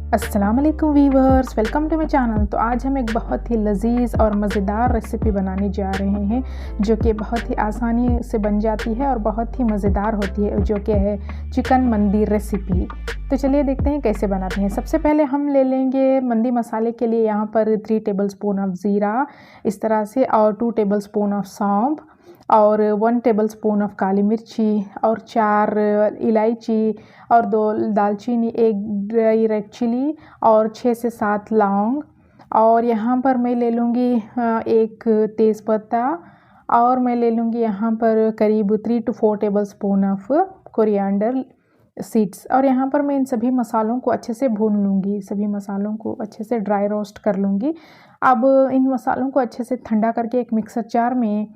अस्सलाम वालेकुम viewers, welcome to my channel. तो आज हम एक बहुत ही लजीज और मज़ेदार रेसिपी बनाने जा रहे हैं जो कि बहुत ही आसानी से बन जाती है और बहुत ही मज़ेदार होती है, जो कि है चिकन मंदी रेसिपी। तो चलिए देखते हैं कैसे बनाते हैं। सबसे पहले हम ले लेंगे मंदी मसाले के लिए यहाँ पर 3 टेबलस्पून ऑफ ज़ीरा इस तरह से, और 2 टेबलस्पून ऑफ सौंफ, और 1 टेबलस्पून ऑफ काली मिर्ची, और 4 इलायची, और 2 दालचीनी, 1 ड्राई रेड चिली, और 6 से 7 लौंग, और यहाँ पर मैं ले लूँगी 1 तेज़पत्ता, और मैं ले लूँगी यहाँ पर करीब 3 to 4 tablespoon of coriander seeds. और यहाँ पर मैं इन सभी मसालों को अच्छे से भून लूँगी, सभी मसालों को अच्छे से ड्राई रोस्ट कर लूँगी। अब इन मसालों को अच्छे से ठंडा करके एक मिक्सर जार में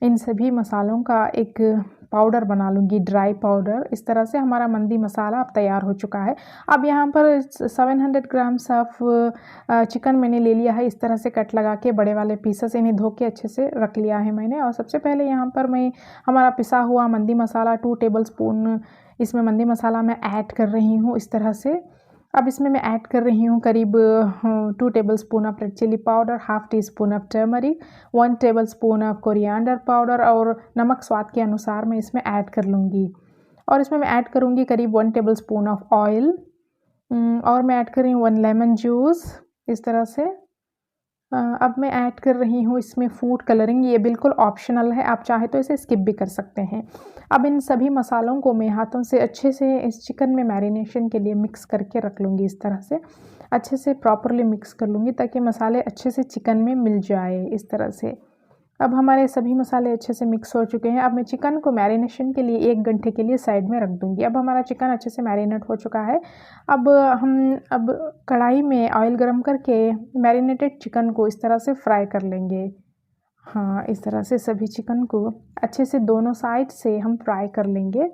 इन सभी मसालों का एक पाउडर बना लूँगी, ड्राई पाउडर। इस तरह से हमारा मंदी मसाला अब तैयार हो चुका है। अब यहाँ पर 700 ग्राम्स ऑफ चिकन मैंने ले लिया है, इस तरह से कट लगा के बड़े वाले पीसेस, इन्हें धो के अच्छे से रख लिया है मैंने। और सबसे पहले यहाँ पर मैं हमारा पिसा हुआ मंदी मसाला 2 टेबलस्पून इसमें मंदी मसाला मैं ऐड कर रही हूँ इस तरह से। अब इसमें मैं ऐड कर रही हूँ करीब 2 tablespoon of red chili powder, half teaspoon of turmeric, 1 tablespoon of coriander powder, और नमक स्वाद के अनुसार मैं इसमें ऐड कर लूँगी। और इसमें मैं ऐड करूँगी करीब 1 टेबलस्पून ऑफ ऑयल, और मैं ऐड कर रही हूँ 1 लेमन जूस इस तरह से। अब मैं ऐड कर रही हूँ इसमें फूड कलरिंग, ये बिल्कुल ऑप्शनल है, आप चाहे तो इसे स्किप भी कर सकते हैं। अब इन सभी मसालों को मैं हाथों से अच्छे से इस चिकन में मैरिनेशन के लिए मिक्स करके रख लूँगी। इस तरह से अच्छे से प्रॉपरली मिक्स कर लूँगी ताकि मसाले अच्छे से चिकन में मिल जाए इस तरह से। अब हमारे सभी मसाले अच्छे से मिक्स हो चुके हैं। अब मैं चिकन को मैरिनेशन के लिए 1 घंटे के लिए साइड में रख दूँगी। अब हमारा चिकन अच्छे से मैरिनेट हो चुका है। अब कढ़ाई में ऑयल गरम करके मैरिनेटेड चिकन को इस तरह से फ्राई कर लेंगे। हाँ, इस तरह से सभी चिकन को अच्छे से दोनों साइड से हम फ्राई कर लेंगे।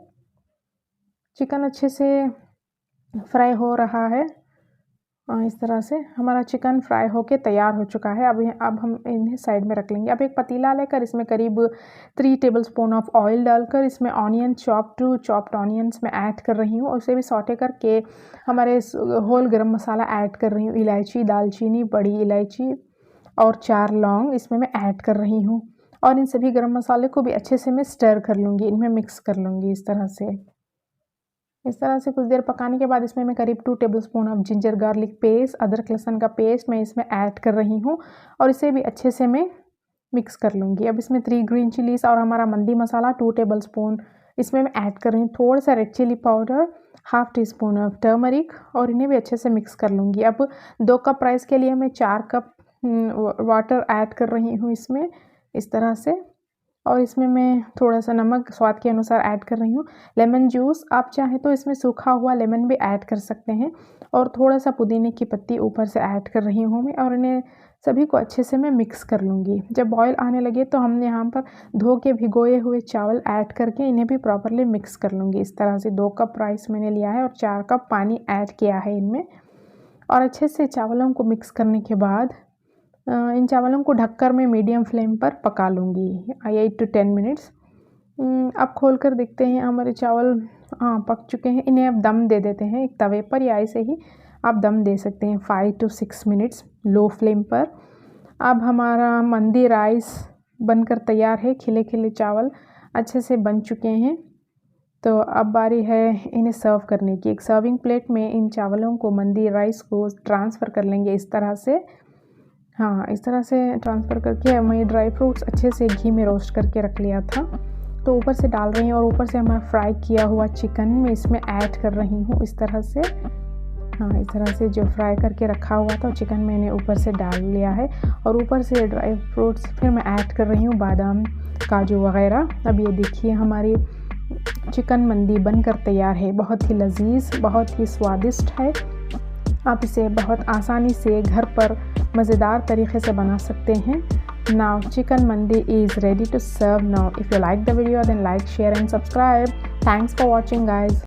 चिकन अच्छे से फ्राई हो रहा है। इस तरह से हमारा चिकन फ्राई होके तैयार हो चुका है। अब हम इन्हें साइड में रख लेंगे। अब एक पतीला लेकर इसमें करीब 3 टेबलस्पून ऑफ ऑयल डालकर इसमें ऑनियन चॉप्ड ऑनियंस में ऐड कर रही हूँ, और उसे भी सौटे करके हमारे होल गरम मसाला ऐड कर रही हूँ। इलायची, दालचीनी, बड़ी इलायची, और 4 लौंग इसमें मैं ऐड कर रही हूँ। और इन सभी गरम मसाले को भी अच्छे से मैं स्टर कर लूँगी, इनमें मिक्स कर लूँगी इस तरह से। इस तरह से कुछ देर पकाने के बाद इसमें मैं करीब 2 tablespoon of ginger garlic paste, अदरक लहसुन का पेस्ट मैं इसमें ऐड कर रही हूँ, और इसे भी अच्छे से मैं मिक्स कर लूँगी। अब इसमें 3 ग्रीन चिलीज़ और हमारा मंदी मसाला 2 टेबलस्पून इसमें मैं ऐड कर रही हूँ। थोड़ा सा red chili powder, half teaspoon of turmeric, और इन्हें भी अच्छे से मिक्स कर लूँगी। अब 2 कप राइस के लिए मैं 4 कप वाटर ऐड कर रही हूँ इसमें इस तरह से। और इसमें मैं थोड़ा सा नमक स्वाद के अनुसार ऐड कर रही हूँ। लेमन जूस, आप चाहें तो इसमें सूखा हुआ लेमन भी ऐड कर सकते हैं, और थोड़ा सा पुदीने की पत्ती ऊपर से ऐड कर रही हूँ मैं, और इन्हें सभी को अच्छे से मैं मिक्स कर लूँगी। जब बॉयल आने लगे तो हमने यहाँ पर धो के भिगोए हुए चावल ऐड करके इन्हें भी प्रॉपरली मिक्स कर लूँगी। इस तरह से 2 कप राइस मैंने लिया है और 4 कप पानी ऐड किया है इनमें, और अच्छे से चावलों को मिक्स करने के बाद इन चावलों को ढककर मैं मीडियम फ्लेम पर पका लूँगी 8 to 10 मिनट्स। अब खोल कर देखते हैं हमारे चावल पक चुके हैं। इन्हें अब दम दे देते हैं एक तवे पर, या ऐसे ही आप दम दे सकते हैं 5 to 6 मिनट्स लो फ्लेम पर। अब हमारा मंदी राइस बनकर तैयार है। खिले खिले चावल अच्छे से बन चुके हैं। तो अब बारी है इन्हें सर्व करने की। एक सर्विंग प्लेट में इन चावलों को, मंदी राइस को ट्रांसफ़र कर लेंगे इस तरह से। हाँ, इस तरह से ट्रांसफ़र करके मैं ड्राई फ्रूट्स अच्छे से घी में रोस्ट करके रख लिया था, तो ऊपर से डाल रही हूँ, और ऊपर से हमारा फ्राई किया हुआ चिकन मैं इसमें ऐड कर रही हूँ इस तरह से। हाँ, इस तरह से जो फ्राई करके रखा हुआ था चिकन मैंने ऊपर से डाल लिया है, और ऊपर से ड्राई फ्रूट्स फिर मैं ऐड कर रही हूँ, बादाम, काजू वगैरह। अब ये देखिए हमारी चिकन मंदी बनकर तैयार है। बहुत ही लजीज, बहुत ही स्वादिष्ट है। आप इसे बहुत आसानी से घर पर मज़ेदार तरीके से बना सकते हैं। Now chicken mandi is ready to serve now. If you like the video then like, share and subscribe. Thanks for watching guys.